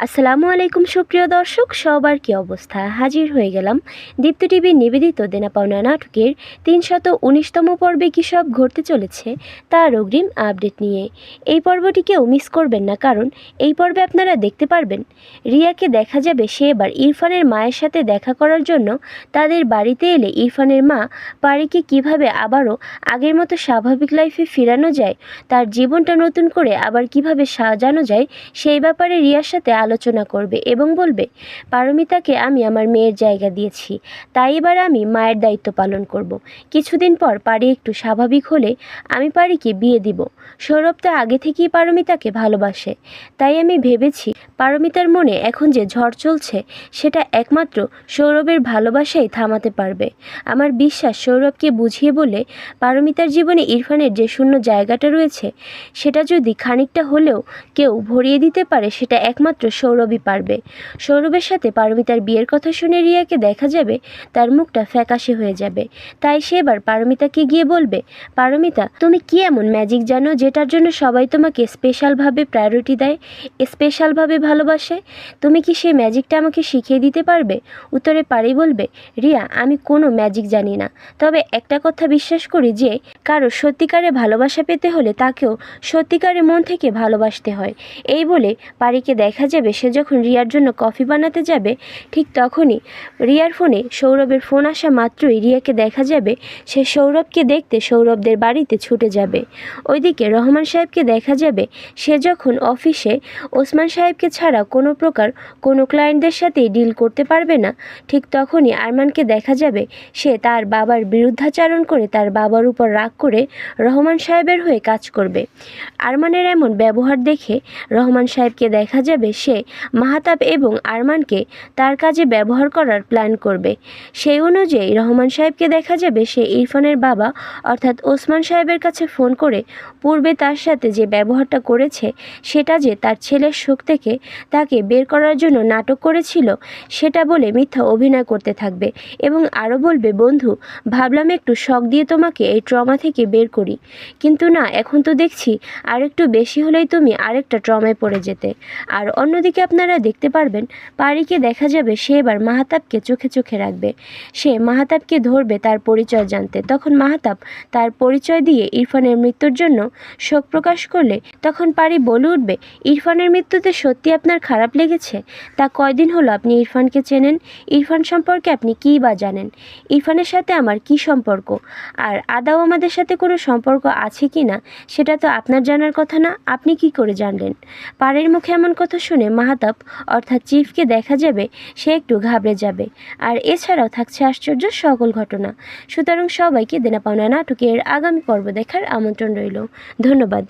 আসসালামু আলাইকুম সুপ্রিয় দর্শক, সবার কি অবস্থা? হাজির হয়ে গেলাম দীপ্ত টিভির নিবেদিত দেনা পাওনা নাটকের ৩১৯তম পর্বে কী সব ঘটতে চলেছে তার অগ্রিম আপডেট নিয়ে। এই পর্বটিকেও মিস করবেন না, কারণ এই পর্বে আপনারা দেখতে পারবেন রিয়াকে দেখা যাবে সে এবার ইরফানের মায়ের সাথে দেখা করার জন্য তাদের বাড়িতে এলে ইরফানের মা পারিকে কিভাবে আবারও আগের মতো স্বাভাবিক লাইফে ফেরানো যায়, তার জীবনটা নতুন করে আবার কিভাবে সাজানো যায় সেই ব্যাপারে রিয়ার সাথে আলোচনা করবে এবং বলবে, পারমিতাকে আমি আমার মেয়ের জায়গা দিয়েছি, তাই এবার আমি মায়ের দায়িত্ব পালন করব। কিছুদিন পর পারি একটু স্বাভাবিক হলে আমি পারিকে বিয়ে দিব। সৌরভ তো আগে থেকেই পারমিতাকে ভালোবাসে, তাই আমি ভেবেছি পারমিতার মনে এখন যে ঝড় চলছে সেটা একমাত্র সৌরভের ভালোবাসাই থামাতে পারবে। আমার বিশ্বাস সৌরভকে বুঝিয়ে বলে পারমিতার জীবনে ইরফানের যে শূন্য জায়গাটা রয়েছে সেটা যদি খানিকটা হলেও কেউ ভরিয়ে দিতে পারে সেটা একমাত্র সৌরভই পারবে। সৌরভের সাথে পারমিতার বিয়ের কথা শুনে রিয়াকে দেখা যাবে তার মুখটা ফ্যাকাশে হয়ে যাবে, তাই সে এবার পারমিতাকে গিয়ে বলবে, পারমিতা তুমি কি এমন ম্যাজিক জানো যেটার জন্য সবাই তোমাকে স্পেশালভাবে প্রায়োরিটি দেয়, স্পেশালভাবে ভালোবাসে? তুমি কি সেই ম্যাজিকটা আমাকে শিখিয়ে দিতে পারবে? উত্তরে পারি বলবে, রিয়া আমি কোনো ম্যাজিক জানি না, তবে একটা কথা বিশ্বাস করি যে কারো সত্যিকারে ভালোবাসা পেতে হলে তাকেও সত্যিকারে মন থেকে ভালোবাসতে হয়। এই বলে পারিকে দেখা যাবে সে যখন রিয়ার জন্য কফি বানাতে যাবে ঠিক তখনই রিয়ার ফোনে সৌরভের ফোন আসা মাত্রই রিয়াকে দেখা যাবে সে সৌরভকে দেখতে সৌরভদের বাড়িতে ছুটে যাবে। ওইদিকে রহমান সাহেবকে দেখা যাবে সে যখন অফিসে ওসমান সাহেবকে ছাড়া কোনো প্রকার কোনো ক্লায়েন্টদের সাথেই ডিল করতে পারবে না, ঠিক তখনই আরমানকে দেখা যাবে সে তার বাবার বিরুদ্ধাচারণ করে তার বাবার উপর রাগ করে রহমান সাহেবের হয়ে কাজ করবে। আরমানের এমন ব্যবহার দেখে রহমান সাহেবকে দেখা যাবে সে মাহাতাব এবং আরমানকে তার কাজে ব্যবহার করার প্ল্যান করবে। সেই অনুযায়ী রহমান সাহেবকে দেখা যাবে সে ইরফানের বাবা অর্থাৎ ওসমান সাহেবের কাছে ফোন করে পূর্বে তার সাথে যে ব্যবহারটা করেছে সেটা যে তার ছেলের সুখ থেকে তাকে বের করার জন্য নাটক করেছিল সেটা বলে মিথ্যা অভিনয় করতে থাকবে এবং আরও বলবে, বন্ধু ভাবলাম একটু শখ দিয়ে তোমাকে এই ট্রমা থেকে বের করি, কিন্তু না, এখন তো দেখছি আরেকটু বেশি হলেই তুমি আরেকটা ট্রমায় পড়ে যেতে। আর অন্যদিকে আপনারা দেখতে পারবেন পারিকে দেখা যাবে সে এবার মাহাতাবকে চোখে চোখে রাখবে, সে মাহাতাবকে ধরবে তার পরিচয় জানতে। তখন মাহাতাব তার পরিচয় দিয়ে ইরফানের মৃত্যুর জন্য শোক প্রকাশ করলে তখন পারি বলে উঠবে, ইরফানের মৃত্যুতে সত্যি আপনার খারাপ লেগেছে? তা কয়দিন হলো আপনি ইরফানকে চেনেন? ইরফান সম্পর্কে আপনি কী বা জানেন? ইরফানের সাথে আমার কি সম্পর্ক? আর আদাও আমাদের সাথে কোনো সম্পর্ক আছে কি না সেটা তো আপনার জানার কথা না, আপনি কি করে জানলেন? পারের মুখে এমন কথা শুনে মাহাতাব অর্থাৎ চিফকে দেখা যাবে সে একটু ঘাবড়ে যাবে। আর এছাড়াও থাকছে আশ্চর্য সকল ঘটনা। সুতরাং সবাইকে দেনা পাওনা নাটকের আগামী পর্ব দেখার আমন্ত্রণ রইল। ধন্যবাদ।